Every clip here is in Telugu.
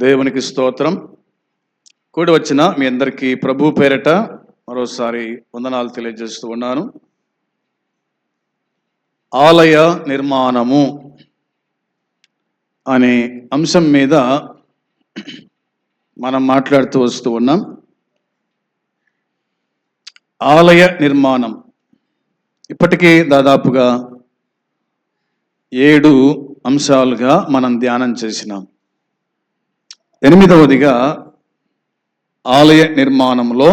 దేవునికి స్తోత్రం. కూడి వచ్చిన మీ అందరికీ ప్రభు పేరట మరోసారి వందనాలు తెలియజేస్తూ ఉన్నాను. ఆలయ నిర్మాణము అనే అంశం మీద మనం మాట్లాడుతూ వస్తూ ఉన్నాం. ఆలయ నిర్మాణం ఇప్పటికీ దాదాపుగా 7 అంశాలుగా మనం ధ్యానం చేసినాం. 8వదిగా ఆలయ నిర్మాణంలో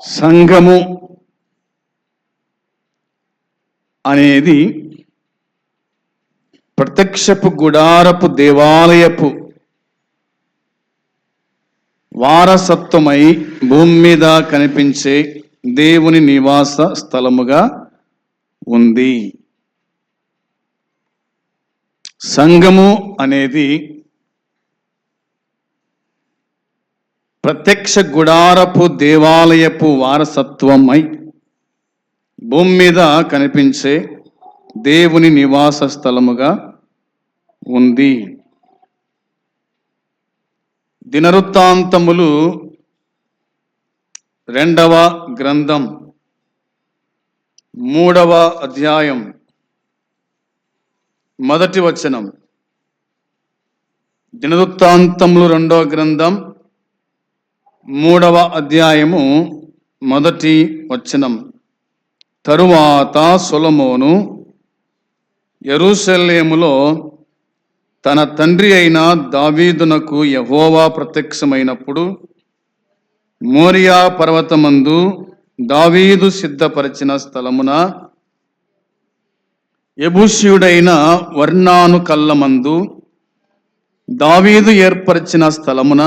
సంఘము అనేది ప్రత్యక్షపు గుడారపు దేవాలయపు వారసత్వమై భూమి మీద కనిపించే దేవుని నివాస స్థలముగా ఉంది. సంఘము అనేది ప్రత్యక్ష గుడారపు దేవాలయపు వారసత్వమై భూమి మీద కనిపించే దేవుని నివాస స్థలముగా ఉంది. దినవృత్తాంతములు 2వ గ్రంథం 3వ అధ్యాయం 1వ వచనం. దినవృత్తాంతములు 2వ గ్రంథం 3వ అధ్యాయము 1వ వచనం. తరువాత సొలొమోను యెరూషలేములో తన తండ్రి అయిన దావీదునకు యెహోవా ప్రత్యక్షమైనప్పుడు మోరియా పర్వతమందు దావీదు సిద్ధపరిచిన స్థలమున యెబూసీయుడైన ఒర్నాను కళ్ళమందు దావీదు ఏర్పరిచిన స్థలమున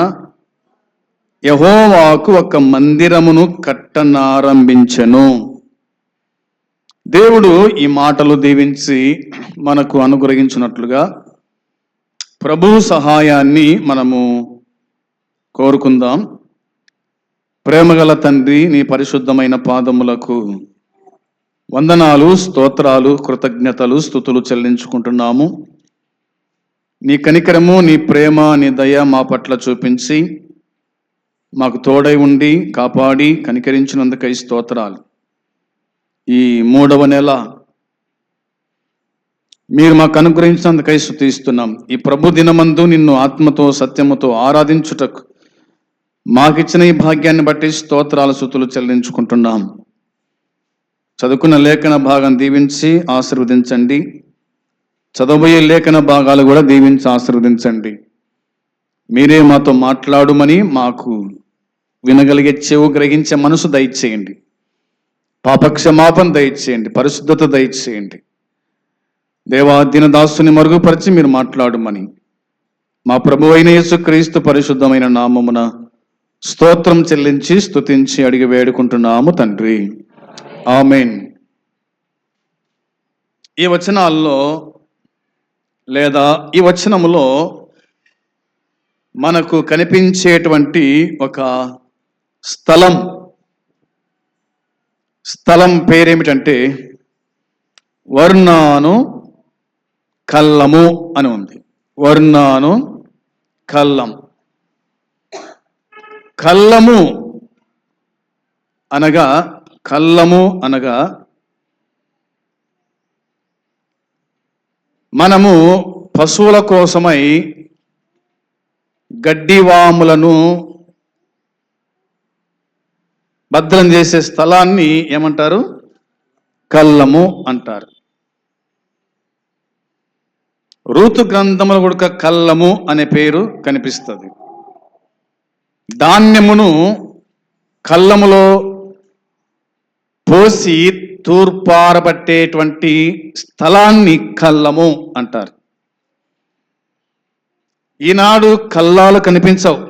యెహోవాకు ఒక మందిరమును కట్టనారంభించెను. దేవుడు ఈ మాటలు దీవించి మనకు అనుగ్రహించినట్లుగా ప్రభు సహాయాన్ని మనము కోరుకుందాం. ప్రేమగల తండ్రి, నీ పరిశుద్ధమైన పాదములకు వందనాలు, స్తోత్రాలు, కృతజ్ఞతలు, స్తుతులు చెల్లించుకుంటున్నాము. నీ కనికరము, నీ ప్రేమ, నీ దయ మా పట్ల చూపించి మాకు తోడై ఉండి కాపాడి కనికరించినందుకై స్తోత్రాలు. ఈ 3వ నెల మీరు మాకు అనుగ్రహించినందుకై స్తుతిస్తున్నాం. ఈ ప్రభు దినమందు నిన్ను ఆత్మతో సత్యముతో ఆరాధించుటకు మాకిచ్చిన ఈ భాగ్యాన్ని బట్టి స్తోత్రాల స్తుతులు చెల్లించుకుంటున్నాం. చదువుకున్న లేఖన భాగం దీవించి ఆశీర్వదించండి. చదవబోయే లేఖన భాగాలు కూడా దీవించి ఆశీర్వదించండి. మీరే మాతో మాట్లాడుమని మాకు వినగలిగే చెవు, గ్రహించే మనసు దయచేయండి. పాపక్షమాపణ దయచేయండి. పరిశుద్ధత దయచేయండి. దేవా, దీనదాసుని మరుగుపరిచి మీరు మాట్లాడుమని మా ప్రభు అయిన యేసుక్రీస్తు పరిశుద్ధమైన నామమున స్తోత్రం చెల్లించి స్తుతించి అడిగి వేడుకుంటున్నాము తండ్రి. ఆమేన్. ఈ వచనాల్లో లేదా ఈ వచనములో మనకు కనిపించేటువంటి ఒక స్థలం పేరేమిటంటే ఒర్నాను కళ్ళము అని ఉంది. ఒర్నాను కళ్ళం. కళ్ళము అనగా మనము పశువుల కోసమై గడ్డివాములను భద్రం చేసే స్థలాన్ని ఏమంటారు? కళ్ళము అంటారు. రూతు గ్రంథములో కూడా కళ్ళము అనే పేరు కనిపిస్తుంది. ధాన్యమును కళ్ళములో పోసి తూర్పారబట్టేటువంటి స్థలాన్ని కళ్ళము అంటారు. ఈనాడు కళ్ళాలు కనిపించవు.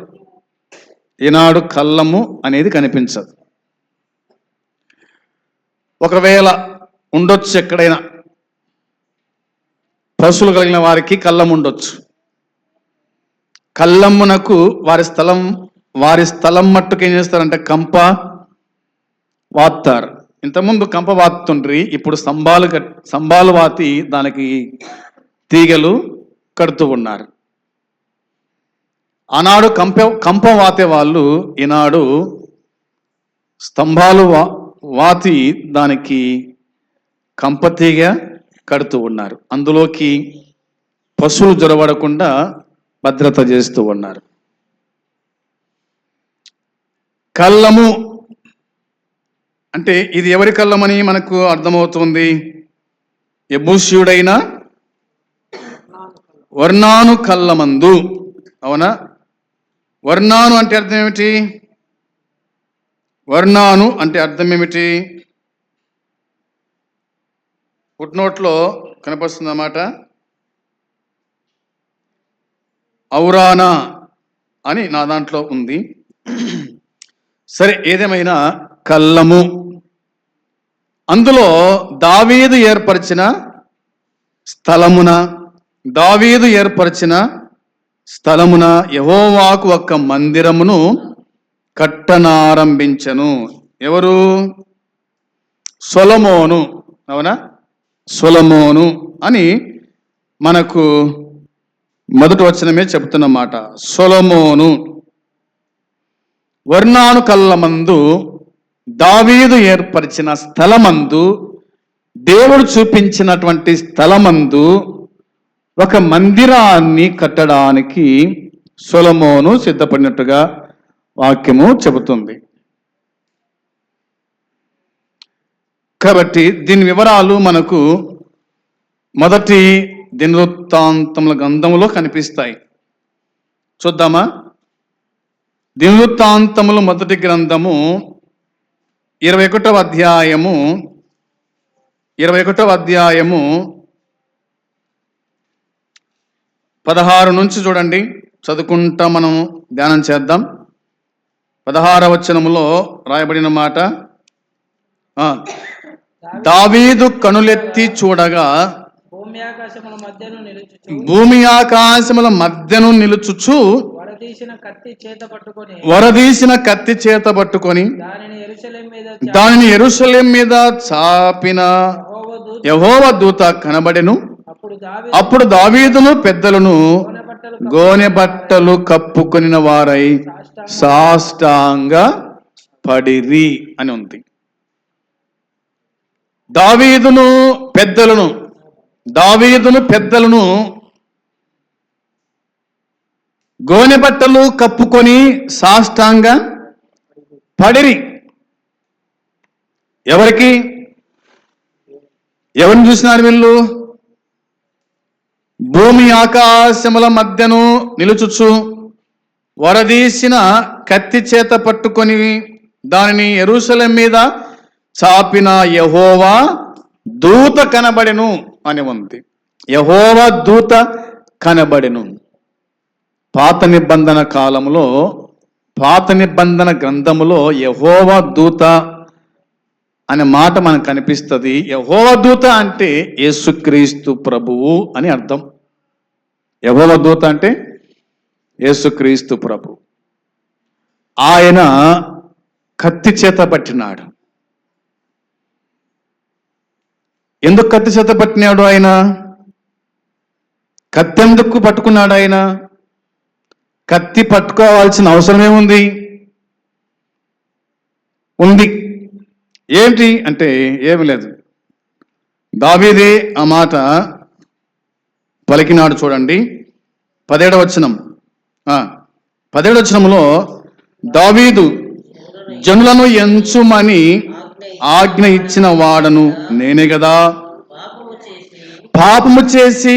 ఈనాడు కళ్ళము అనేది కనిపించదు. ఒకవేళ ఉండొచ్చు, ఎక్కడైనా పశువులు కలిగిన వారికి కళ్ళం ఉండొచ్చు. కళ్ళమ్మునకు వారి స్థలం మట్టుకు ఏం చేస్తారంటే కంప వాత్తారు. ఇంతకుముందు కంప వాతుండ్రి, ఇప్పుడు స్తంభాలు వాతి దానికి తీగలు కడుతూ ఉన్నారు. ఆనాడు కంప వాతే వాళ్ళు ఈనాడు స్తంభాలు వాతి దానికి కంపతీగ కడుతూ ఉన్నారు. అందులోకి పశువులు జొరబడకుండా భద్రత చేస్తూ ఉన్నారు. కళ్ళము అంటే ఇది ఎవరి కళ్ళమని మనకు అర్థమవుతుంది? యెబూసీయుడైన వర్ణాను కళ్ళమందు. అవునా? వర్ణాను అంటే అర్థం ఏమిటి? వర్ణాను అంటే అర్థం ఏమిటి? ఫుట్నోట్లో కనిపిస్తుంది అన్నమాట. ఔరానా అని నా దాంట్లో ఉంది. సరే, ఏదేమైనా కళ్ళము అందులో దావీదు ఏర్పరిచిన స్థలమున యెహోవాకు ఒక మందిరమును కట్టనారంభించెను. ఎవరు? సొలొమోను. అవునా? సొలొమోను అని మనకు మొదటి వచనమే చెప్తున్నమాట. సొలొమోను వర్ణాను కళ్ళమందు దావీదు ఏర్పరిచిన స్థలమందు, దేవుడు చూపించినటువంటి స్థలమందు ఒక మందిరాన్ని కట్టడానికి సొలొమోను సిద్ధపడినట్టుగా వాక్యము చెబుతుంది. కాబట్టి దీని వివరాలు మనకు మొదటి దినవృత్తాంతముల గ్రంథములో కనిపిస్తాయి. చూద్దామా? దినవృత్తాంతములు మొదటి గ్రంథము 21వ అధ్యాయము 16 నుంచి చూడండి. చదువుకుంటా మనం ధ్యానం చేద్దాం. 16వ వచనములో రాయబడిన మాట, దావీదు కనులెత్తి చూడగా భూమి ఆకాశముల మధ్యను నిలుచుచు వరదీసిన కత్తి చేత పట్టుకొని దానిని యెరూషలేము మీద చాపిన యెహోవా దూత కనబడెను. అప్పుడు దావీదును పెద్దలను గోనె బట్టలు కప్పుకొనిన వారై సాష్టాంగ పడిరి అని ఉంది. దావీదును పెద్దలను గోనె బట్టలు కప్పుకొని సాష్టాంగ పడిరి. ఎవరిని చూసినారు వీళ్ళు? భూమి ఆకాశముల మధ్యను నిలుచుచు వరదీసిన కత్తి చేత పట్టుకొని దానిని యెరూషలేము మీద చాపిన యెహోవా దూత కనబడెను అని ఉంది. యెహోవా దూత కనబడెను. పాత నిబంధన గ్రంథములో యెహోవా దూత అనే మాట మనకు కనిపిస్తుంది. యెహోవా దూత అంటే యేసుక్రీస్తు ప్రభువు అని అర్థం. యెహోవా దూత అంటే యేసుక్రీస్తు ప్రభు. ఆయన కత్తి చేత పట్టినాడు. ఎందుకు కత్తి చేత పట్టినాడు? ఆయన కత్తి ఎందుకు పట్టుకున్నాడు? ఆయన కత్తి పట్టుకోవాల్సిన అవసరం ఏముంది? ఉంది. ఏంటి అంటే ఏమి లేదు. దావీదే ఆ మాట పలికినాడు. చూడండి 17వ వచనంలో దావీదు జనులను ఎంచుమని ఆజ్ఞ ఇచ్చిన వాడను నేనే కదా, పాపము చేసి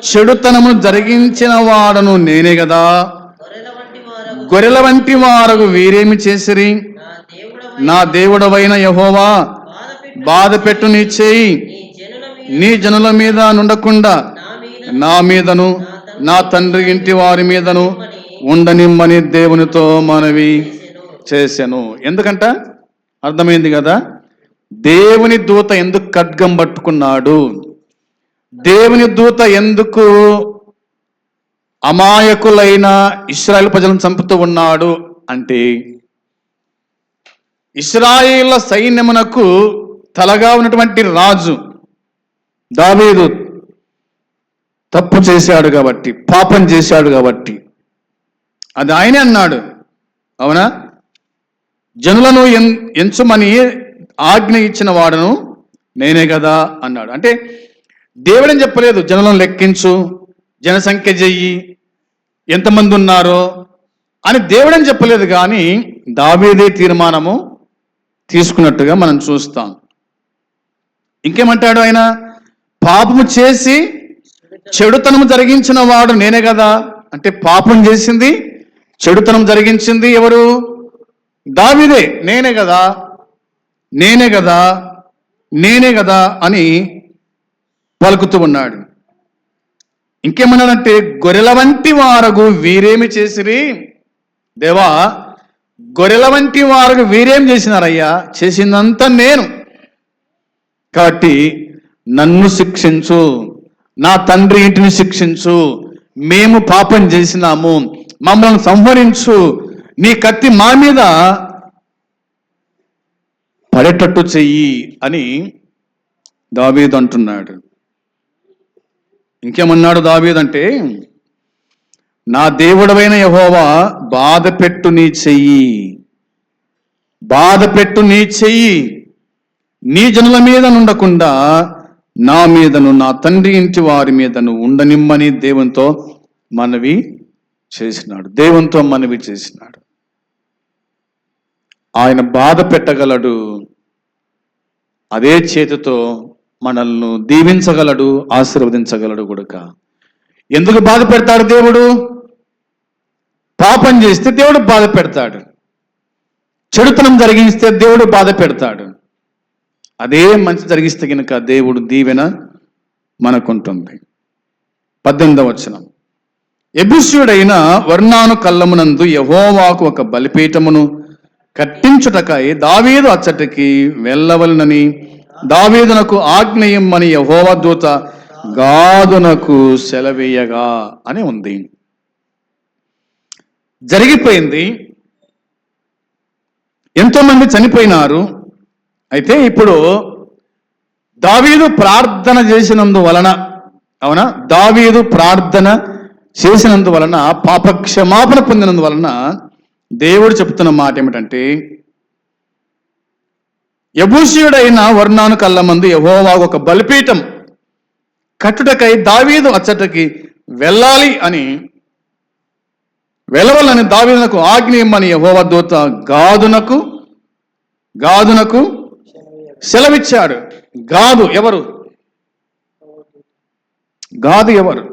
చెడుతనము జరిగించిన వాడను నేనే కదా, గొర్రెల వంటి వారకు వీరేమి చేసిరి, నా దేవుడవైన యెహోవా బాధ పెట్టు నీ చేయి నీ జనుల మీద నుండకుండా నా మీదను నా తండ్రి ఇంటి వారి మీదను ఉండనిమ్మని దేవునితో మనవి చేశాను. ఎందుకంట అర్థమైంది కదా. దేవుని దూత ఎందుకు ఖడ్గం పట్టుకున్నాడు? దేవుని దూత ఎందుకు అమాయకులైన ఇశ్రాయేలు ప్రజలను చంపుతూ ఉన్నాడు అంటే, ఇశ్రాయేలు సైన్యమునకు తలగా ఉన్నటువంటి రాజు దావీదు తప్పు చేశాడు కాబట్టి, పాపం చేశాడు కాబట్టి. అది ఆయనే అన్నాడు, అవునా? జనులను ఎంచుమని ఆజ్ఞ ఇచ్చిన వాడును నేనే కదా అన్నాడు. అంటే దేవుడని చెప్పలేదు జనులను లెక్కించు, జనసంఖ్య చెయ్యి, ఎంతమంది ఉన్నారో అని దేవుడని చెప్పలేదు. కానీ దావీదే తీర్మానము తీసుకున్నట్టుగా మనం చూస్తాం. ఇంకేమంటాడు ఆయన? పాపము చేసి చెడుతనము జరిగించిన వాడు నేనే కదా. అంటే పాపం చేసింది, చెడుతనం జరిగించింది ఎవరు? దావీదే. నేనే కదా, నేనే కదా, నేనే కదా అని పలుకుతూ ఉన్నాడు. ఇంకేమన్నాడంటే గొర్రెల వంటి వారగు వీరేమి చేసిరి దేవా, గొర్రెల వంటి వారు వీరేం చేసినారయ్యా? చేసిందంతా నేను. కాబట్టి నన్ను శిక్షించు, నా తండ్రి ఇంటిని శిక్షించు, మేము పాపం చేసినాము, మమ్మల్ని సంహరించు, నీ కత్తి మా మీద పడేటట్టు చెయ్యి అని దావీదు అంటున్నాడు. ఇంకేమన్నాడు దావీదు అంటే, నా దేవుడవైన యెహోవా బాధపెట్టు నీ చెయ్యి, బాధపెట్టు నీ చెయ్యి నీ జనుల మీద ఉండకుండా నా మీదను, నా తండ్రి ఇంటి వారి మీదను ఉండనిమ్మని దేవునితో మనవి చేసినాడు. దేవునితో మనవి చేసినాడు. ఆయన బాధ పెట్టగలడు, అదే చేతితో మనల్ని దీవించగలడు, ఆశీర్వదించగలడు కూడా. ఎందుకు బాధ పెడతాడు దేవుడు? పాపం చేస్తే దేవుడు బాధ పెడతాడు, చెడుతనం జరిగిస్తే దేవుడు బాధ పెడతాడు. అదే మంచి జరిగిస్తే కనుక దేవుడు దీవెన మనకుంటుంది. 18వ వచనం, యెబూసీయుడైన ఒర్నాను కళ్ళమునందు యెహోవాకు ఒక బలిపీఠమును కట్టించుటకై దావీదు అచ్చటికి వెళ్ళవలనని దావీదునకు ఆజ్ఞ ఇమ్మని యెహోవా దూత గాదునకు సెలవీయగా అని ఉంది. జరిగిపోయింది, ఎంతో మంది చనిపోయినారు. అయితే ఇప్పుడు దావీదు ప్రార్థన చేసినందువలన, అవునా, దావీదు ప్రార్థన చేసినందువలన, పాప క్షమాపణ పొందినందువలన దేవుడు చెప్తున్న మాట ఏమిటంటే, యెబూసీయుడైన ఒర్నాను కళ్ళమందు యెహోవాకు ఒక బలిపీఠం కట్టుటకై దావీదు అచ్చటకి వెళ్ళాలని దావీదునకు ఆజ్ఞ ఇమ్మని యెహోవా దూత గాదునకు సెలవిచ్చాడు. గాదు ఎవరు? గాదు ఎవరు?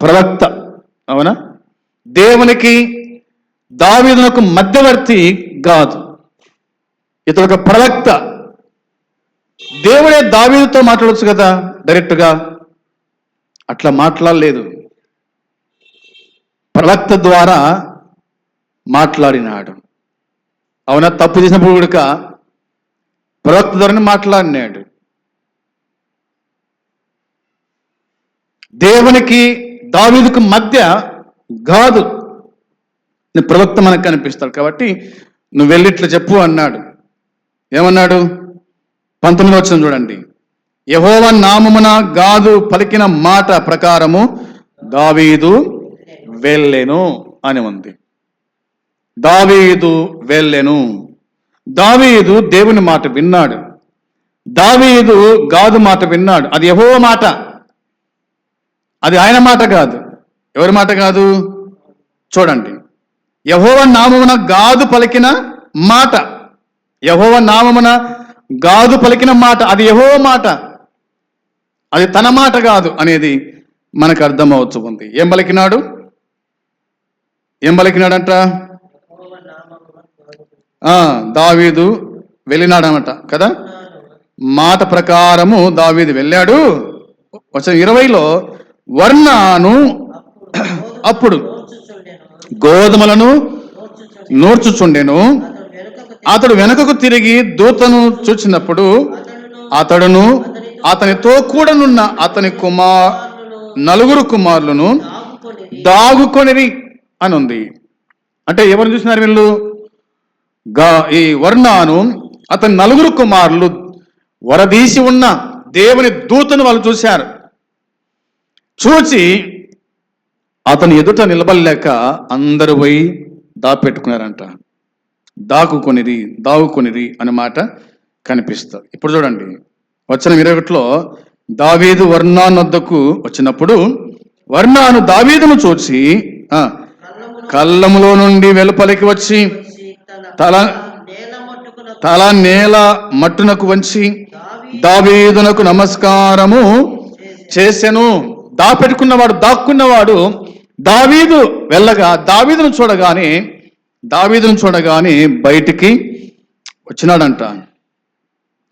ప్రవక్త, అవునా? దేవునికి దావీదునకు మధ్యవర్తి గాదు. ఇతడు ఒక ప్రవక్త. దేవుడే దావీదుతో మాట్లాడవచ్చు కదా డైరెక్ట్గా, అట్లా మాట్లాడలేదు. ప్రవక్త ద్వారా మాట్లాడినాడు, అవునా? తప్పు చేసినప్పుడు కూడా ప్రవక్త ద్వారానే మాట్లాడినాడు. దేవునికి దావీదుకు మధ్య గాదు ప్రవక్త మనకు కనిపిస్తాడు. కాబట్టి నువ్వు వెళ్ళి ఇట్లా చెప్పు అన్నాడు. ఏమన్నాడు? 19వ వచనం చూడండి. యెహోవా నామమున గాదు పలికిన మాట ప్రకారము దావీదు వెళ్ళెను అని ఉంది. దావీదు వెళ్ళెను. దావీదు దేవుని మాట విన్నాడు. దావీదు గాదు మాట విన్నాడు. అది యెహోవా మాట, అది ఆయన మాట కాదు. ఎవరి మాట కాదు? చూడండి, యెహోవా నామమున గాదు పలికిన మాట, యెహోవా నామమున గాదు పలికిన మాట, అది యెహోవా మాట, అది తన మాట కాదు అనేది మనకు అర్థమవుతూ ఉంది. ఏం పలికినాడంట? దావీదు వెళ్ళినాడనమాట కదా. మాట ప్రకారము దావీదు వెళ్ళాడు. వచనం 20లో వర్ణాను అప్పుడు గోధుమలను నూర్చుచుండెను. అతడు వెనుకకు తిరిగి దూతను చూచినప్పుడు అతడును అతనితో కూడనున్న అతని నలుగురు కుమారులను దాగుకొనిరి అని ఉంది. అంటే ఎవరు చూసినారు వీళ్ళు? ఈ వర్ణాను అతని నలుగురు కుమారులు వరదీసి ఉన్న దేవుని దూతను వాళ్ళు చూశారు. చూచి అతని ఎదుట నిలబడలేక అందరూ పోయి దాపెట్టుకున్నారంట. దాగుకొనిరి అనే మాట కనిపిస్తుంది. ఇప్పుడు చూడండి, వచనం 21లో దావీదు వర్ణాను వద్దకు వచ్చినప్పుడు వర్ణాను దావీదును చూచి కళ్ళములో నుండి వెలుపలికి వచ్చి తల నేల మట్టునకు వంచి దావీదునకు నమస్కారము చేసెను. దాక్కున్నవాడు దావీదు వెళ్ళగా దావీదును చూడగానే బయటికి వచ్చినాడంట.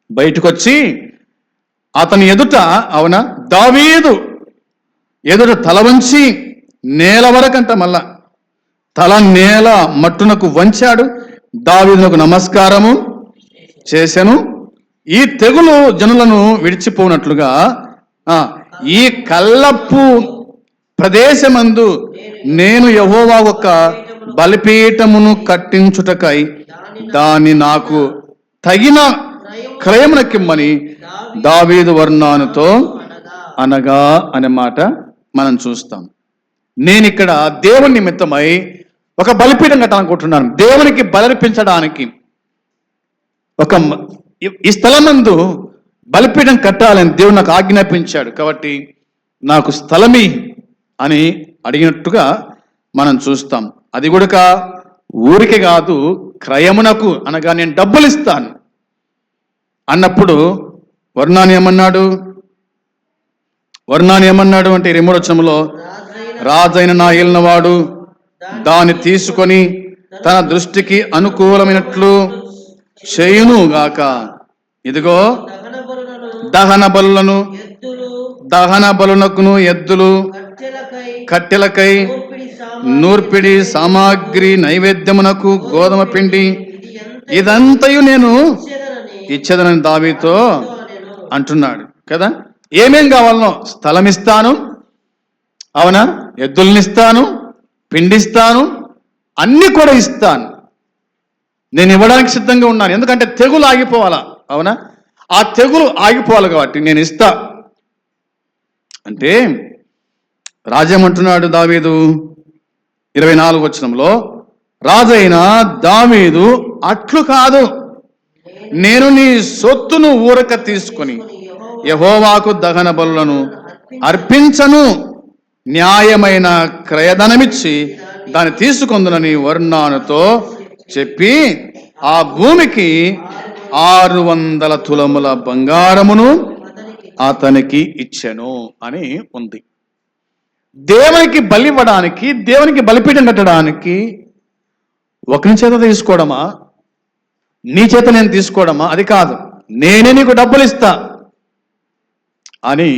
బయటకు వచ్చి అతని ఎదుట దావీదు ఎదుట తల వంచి నేల వరకంట, మళ్ళా తల నేల మట్టునకు వంచాడు. దావీదునకు నమస్కారము చేసెను. ఈ తెగులు జనులను విడిచిపోనట్లుగా ఈ కల్లపు ప్రదేశమందు నేను యెహోవా ఒక బలిపీఠమును కట్టించుటకై దాన్ని నాకు తగిన క్రయమునకిమ్మని దావీదు వర్ణానుతో అనగా అనే మాట మనం చూస్తాం. నేను ఇక్కడ దేవుని నిమిత్తమై ఒక బలిపీఠం కట్టాలనుకుంటున్నాను. దేవునికి బలర్పించడానికి ఈ స్థలమందు బలిపీఠం కట్టాలని దేవుడు నాకు ఆజ్ఞాపించాడు. కాబట్టి నాకు స్థలమి అని అడిగినట్టుగా మనం చూస్తాం. అది కూడా ఊరికే కాదు, క్రయమునకు అనగా నేను డబ్బులు ఇస్తాను అన్నప్పుడు వర్ణాన్ని ఏమన్నాడు అంటే 2వ వచనంలో రాజైన నా ఏలినవాడు దాన్ని తీసుకొని తన దృష్టికి అనుకూలమైనట్లు చేయును గాక. ఇదిగో దహన బలునకును ఎద్దులు కట్టెలకై నూర్పిడి సామాగ్రి నైవేద్యమునకు గోధుమ పిండి ఇదంతయు నేను ఇచ్చేదనని దావీదుతో అంటున్నాడు కదా. ఏమేం కావాలనో స్థలం ఇస్తాను, అవునా, ఎద్దుల్నిస్తాను, పిండిస్తాను, అన్ని కూడా ఇస్తాను. నేను ఇవ్వడానికి సిద్ధంగా ఉన్నాను. ఎందుకంటే తెగులు ఆగిపోవాలా, అవునా, ఆ తెగులు ఆగిపోవాలి కాబట్టి నేను ఇస్తా అంటే రాజేమంటున్నాడు దావీదు 24వ వచనంలో, రాజైన దావీదు అట్లు కాదు, నేను నీ సొత్తును ఊరక తీసుకొని యెహోవాకు దహన బలులను అర్పించను, న్యాయమైన క్రయధనమిచ్చి దాన్ని తీసుకొందునని వర్ణానుతో చెప్పి ఆ భూమికి 600 తులముల బంగారమును అతనికి ఇచ్చెను అని ఉంది. దేవునికి బలి ఇవ్వడానికి, దేవునికి బలిపీఠం కట్టడానికి ఒకరి చేత తీసుకోవడమా, నీ చేత నేను తీసుకోవడమా, అది కాదు. నేనే నీకు డబ్బులు ఇస్తా అని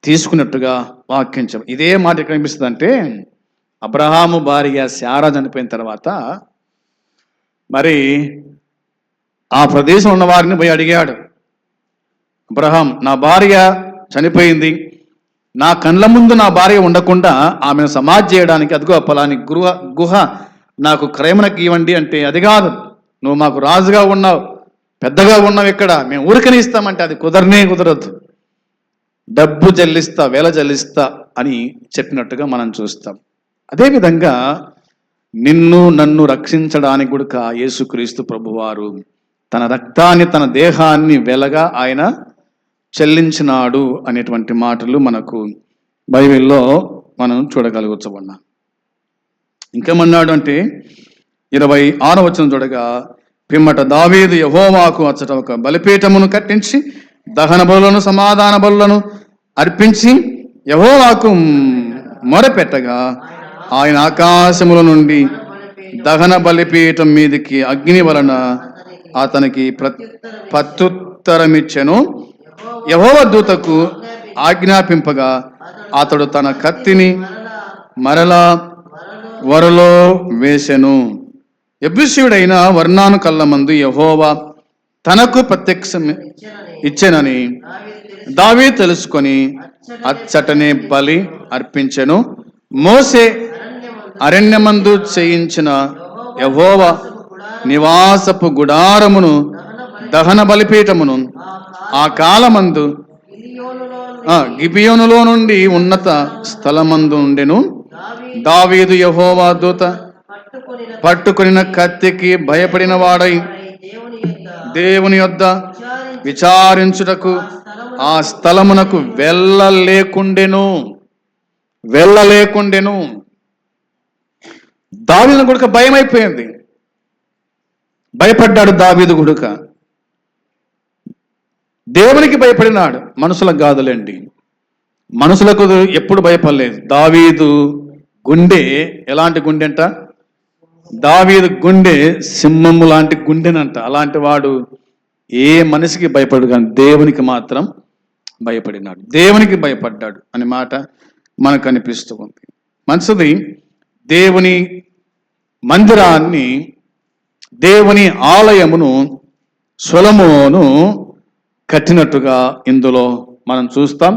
తీసుకున్నట్టుగా వాక్యం చెప్ప. ఇదే మాట ఎక్కడ కనిపిస్తుంది అంటే, అబ్రహాము భార్య శారా చనిపోయిన తర్వాత మరి ఆ ప్రదేశం ఉన్న వారిని పోయి అడిగాడు, అబ్రహాం, నా భార్య చనిపోయింది, నా కండ్ల ముందు నా భార్య ఉండకుండా ఆమెను సమాధి చేయడానికి అదిగో పలాని గుహ నాకు క్రయమునకి ఇవ్వండి అంటే, అది కాదు, నువ్వు మాకు రాజుగా ఉన్నావు, పెద్దగా ఉన్నావు, ఇక్కడ మేము ఊరికనే ఇస్తామంటే అది కుదరదు, డబ్బు చెల్లిస్తా, వేల చెల్లిస్తా అని చెప్పినట్టుగా మనం చూస్తాం. అదేవిధంగా నిన్ను నన్ను రక్షించడానికి కూడా యేసుక్రీస్తు ప్రభువారు తన రక్తాన్ని, తన దేహాన్ని వెలగా ఆయన చెల్లించినాడు అనేటువంటి మాటలు మనకు బైబిల్లో మనం చూడగలుగుతున్నాం. ఇంకేమన్నాడు అంటే 26వ వచనం చూడగా, పిమ్మట దావీదు యెహోవాకు అచ్చట ఒక బలిపీఠమును కట్టించి దహన బలులను సమాధాన బలులను అర్పించి యెహోవాకు మొరపెట్టగా ఆయన ఆకాశముల నుండి దహన బలిపీఠం మీదికి అగ్ని వలన అతనికి ప్రత్యుత్తరమిచ్చెను. యెహోవా దూతకు ఆజ్ఞాపింపగా అతడు తన కత్తిని మరలా వరలో వేసెను. యెబూసీయుడైన వర్ణాను కళ్ళ మందు యెహోవా తనకు ప్రత్యక్షం ఇచ్చెనని దావీదు తెలుసుకొని అచ్చటనే బలి అర్పించెను. మోసే అరణ్యమందు చేయించిన యెహోవా నివాసపు గుడారమును దహన బలిపీఠమును ఆ కాలమందు గిబియోనులో నుండి ఉన్నత స్థలమందు ఉండెను. దావీదు యెహోవా దూత పట్టుకొనిన కత్తికి భయపడిన వాడై దేవుని యొద్ద విచారించుటకు ఆ స్థలమునకు వెళ్ళలేకుండెను. దావీదు గుడక భయం అయిపోయింది. భయపడ్డాడు దావీదు గుడక. దేవునికి భయపడినాడు, మనుషులకు కాదులేండి. మనుషులకు ఎప్పుడు భయపడలేదు. దావీదు గుండె ఎలాంటి గుండె అంట? దావీదు గుండె సింహము లాంటి గుండెనంట. అలాంటి వాడు ఏ మనిషికి భయపడు, కానీ దేవునికి మాత్రం భయపడినాడు, దేవునికి భయపడ్డాడు అనే మాట మనకు అనిపిస్తూ ఉంది. మంచిది. దేవుని మందిరాన్ని, దేవుని ఆలయమును సొలొమోను కట్టినట్టుగా ఇందులో మనం చూస్తాం.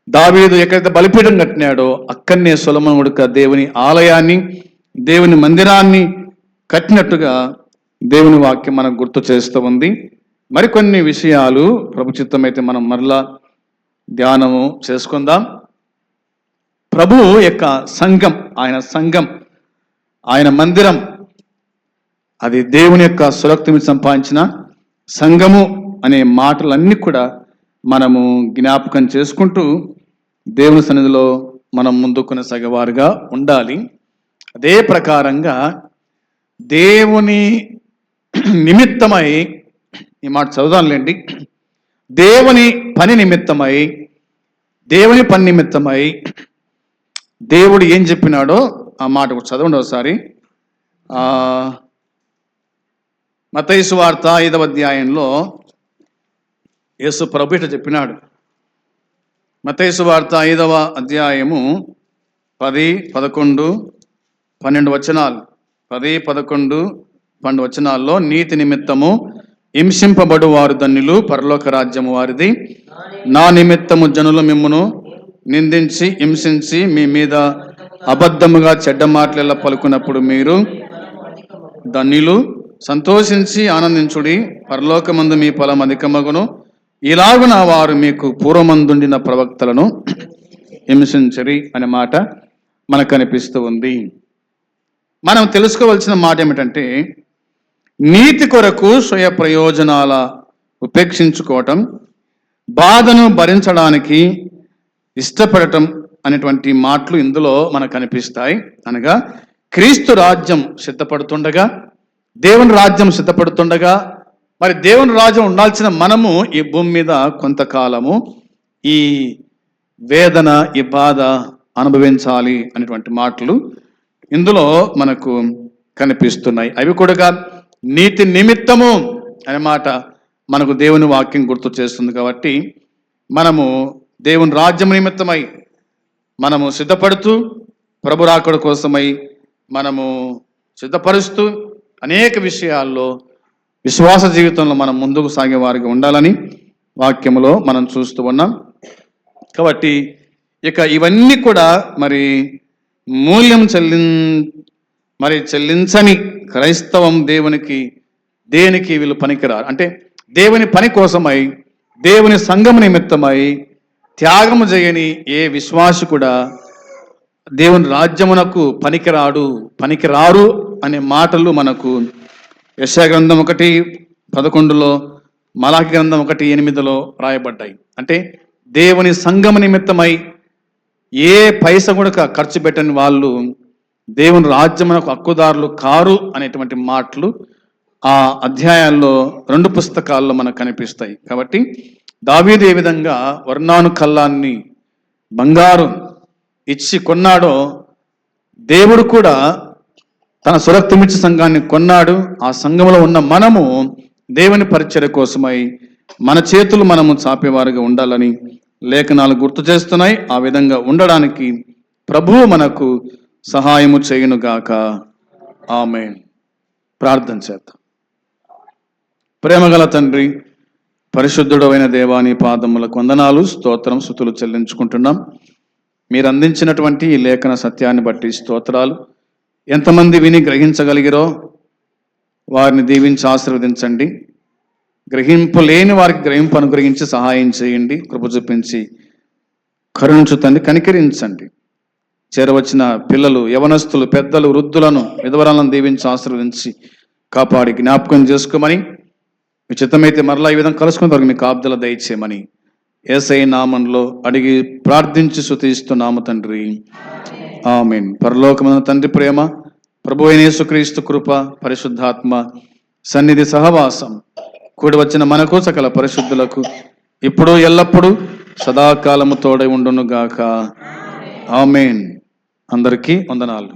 దావీదు ఎక్కడైతే బలిపీఠం కట్టినాడో అక్కడనే సొలొమోను కూడా దేవుని ఆలయాన్ని, దేవుని మందిరాన్ని కట్టినట్టుగా దేవుని వాక్యం మనకు గుర్తు చేస్తూ ఉంది. మరికొన్ని విషయాలు ప్రభు చిత్తమైతే మనం మరలా ధ్యానము చేసుకుందాం. ప్రభు యొక్క సంఘం, ఆయన సంఘం, ఆయన మందిరం, అది దేవుని యొక్క సురక్తిని సంపాదించిన సంఘము అనే మాటలన్నీ కూడా మనము జ్ఞాపకం చేసుకుంటూ దేవుని సన్నిధిలో మనం ముందు కొనసాగేవారుగా ఉండాలి. అదే ప్రకారంగా దేవుని నిమిత్తమై, ఈ మాట చదువుదాంలేండి, దేవుని పని నిమిత్తమై దేవుడు ఏం చెప్పినాడో ఆ మాట చదవండి ఒకసారి. మత్తయి సువార్త 5వ అధ్యాయంలో యేసు ప్రభు ఇట్లా చెప్పినాడు. మత్తయి సువార్త 5వ అధ్యాయము 10, 11, 12 వచనాలు. 10, 11, 12 వచనాల్లో, నీతి నిమిత్తము హింసింపబడు వారు ధన్యులు, పరలోక రాజ్యము వారిది. నా నిమిత్తము జనులు మిమ్మును నిందించి హింసించి మీ మీద అబద్ధముగా చెడ్డ మాటలెల్లా పలుకున్నప్పుడు మీరు ధన్యులు. సంతోషించి ఆనందించుడి, పరలోకమందు మీ ఫలం అధికమగును. ఇలాగున వారు మీకు పూర్వమందుండిన ప్రవక్తలను హింసించరి అనే మాట మనకు అనిపిస్తూ ఉంది. మనం తెలుసుకోవాల్సిన మాట ఏమిటంటే, నీతి కొరకు స్వయ ప్రయోజనాల ఉపేక్షించుకోవటం, బాధను భరించడానికి ఇష్టపడటం అనేటువంటి మాటలు ఇందులో మనకు కనిపిస్తాయి. అనగా క్రీస్తు రాజ్యం సిద్ధపడుతుండగా, దేవుని రాజ్యం సిద్ధపడుతుండగా, మరి దేవుని రాజ్యం ఉండాల్సిన మనము ఈ భూమి మీద కొంతకాలము ఈ వేదన, ఈ బాధ అనుభవించాలి అనేటువంటి మాటలు ఇందులో మనకు కనిపిస్తున్నాయి. అవి కూడా నీతి నిమిత్తము అనే మాట మనకు దేవుని వాక్యం గుర్తు చేస్తుంది. కాబట్టి మనము దేవుని రాజ్యం నిమిత్తమై మనము సిద్ధపడుతూ, ప్రభు రాకడ కోసమై మనము సిద్ధపరుస్తూ అనేక విషయాల్లో విశ్వాస జీవితంలో మనం ముందుకు సాగే వారికి ఉండాలని వాక్యములో మనం చూస్తూ ఉన్నాం. కాబట్టి ఇక ఇవన్నీ కూడా మరి మూల్యం చెల్లించని క్రైస్తవం దేనికి వీళ్ళు పనికిరారు. అంటే దేవుని పని కోసమై, దేవుని సంఘం నిమిత్తమై త్యాగము చేయని ఏ విశ్వాసి కూడా దేవుని రాజ్యమునకు పనికిరారు అనే మాటలు మనకు యెషయా గ్రంథం 1:11, మలాకి గ్రంథం 1:8 రాయబడ్డాయి. అంటే దేవుని సంఘం నిమిత్తమై ఏ పైస కూడా ఖర్చు పెట్టని వాళ్ళు దేవుని రాజ్యమునకు హక్కుదారులు కారు అనేటువంటి మాటలు ఆ అధ్యాయాల్లో 2 పుస్తకాల్లో మనకు కనిపిస్తాయి. కాబట్టి దావీదు ఏ విధంగా వర్ణాను కల్లాన్ని బంగారు ఇచ్చి కొన్నాడో, దేవుడు కూడా తన సురక్తిమిచ్చి సంఘాన్ని కొన్నాడు. ఆ సంఘంలో ఉన్న మనము దేవుని పరిచర్య కోసమై మన చేతులు మనము చాపేవారుగా ఉండాలని లేఖనాలు గుర్తు చేస్తున్నాయి. ఆ విధంగా ఉండడానికి ప్రభువు మనకు సహాయము చేయునుగాక. ఆమేన్. ప్రార్థన చేద్దాం. ప్రేమగల తండ్రి, పరిశుద్ధుడు అయిన దేవాని పాదములకు వందనాలు, స్తోత్రం, స్తుతులు చెల్లించుకుంటున్నాం. మీరు అందించినటువంటి ఈ లేఖన సత్యాన్ని బట్టి స్తోత్రాలు. ఎంతమంది విని గ్రహించగలిగిరో వారిని దీవించి ఆశీర్వదించండి. గ్రహింపు లేని వారికి గ్రహింపు అనుగ్రహించి సహాయం చేయండి, కృప చూపించి కరుణించు తండ్రి, కనికరించండి. చేరవచ్చిన పిల్లలు, యవనస్తులు, పెద్దలు, వృద్ధులను, విధవరాలను దీవించి ఆశీర్వదించి కాపాడి జ్ఞాపకం చేసుకోమని, మీ చిత్తమైతే మరలా ఈ విధంగా కలుసుకున్న వరకు మీకు కాపుదల దయచేయమని యేసయ్య నామంలో అడిగి ప్రార్థించి స్తుతిస్తున్నాము తండ్రి, ఆమేన్. పరలోకమైన తండ్రి ప్రేమ, ప్రభు అయిన యేసుక్రీస్తు కృప, పరిశుద్ధాత్మ సన్నిధి సహవాసం కూడి వచ్చిన మనకు సకల పరిశుద్ధులకు ఇప్పుడు ఎల్లప్పుడూ సదాకాలము తోడై ఉండును గాక. ఆమేన్. అందరికీ వందనాలు.